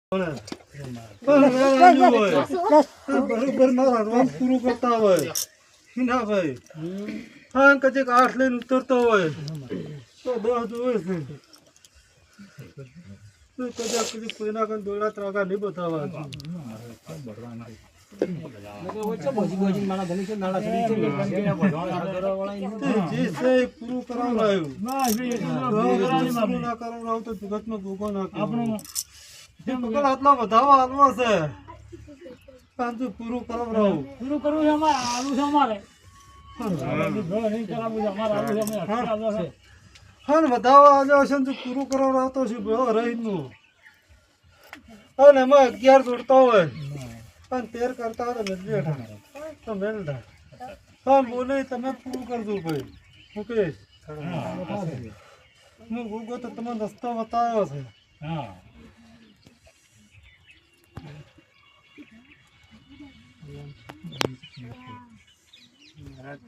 બરોબર મારા રોમ પૂરું કરતા હોય ના ભાઈ હા કદાચ 8 લઈને ઉતરતો હોય તો 10 જોવે છે કદાચ કોઈના કઈ દોડા ત્રાગા નહીં બતાવવા પૂરું કરાવડાયું ના કરાવડાવું તો જગતનો ભૂખો નાખ્યો આટલો વધાવો હાલવો છે પાંચું પૂરું કરાવડાવું પૂરું કરવું છે અમારે આલુ છે અમારે હા ને વધાવો આવ્યો છે ને પૂરું કરાવડાવતો છું રહીનું અને એમાં 11 જોડતા હોય અને 13 કરતા હોય નથી બેઠા તો મેલતા હા બોલે તમે પૂરું કરજો ભાઈ મુકેશ હું ગોગો તો તમે રસ્તો બતાવ્યો છે હા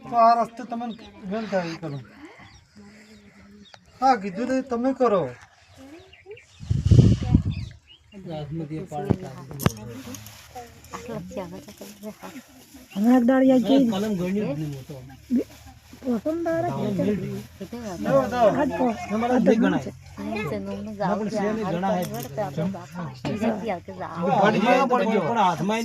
તો આ રસ્તે તમે વેલ થાય કરો હા કીધું ને તમે કરો હાથમાં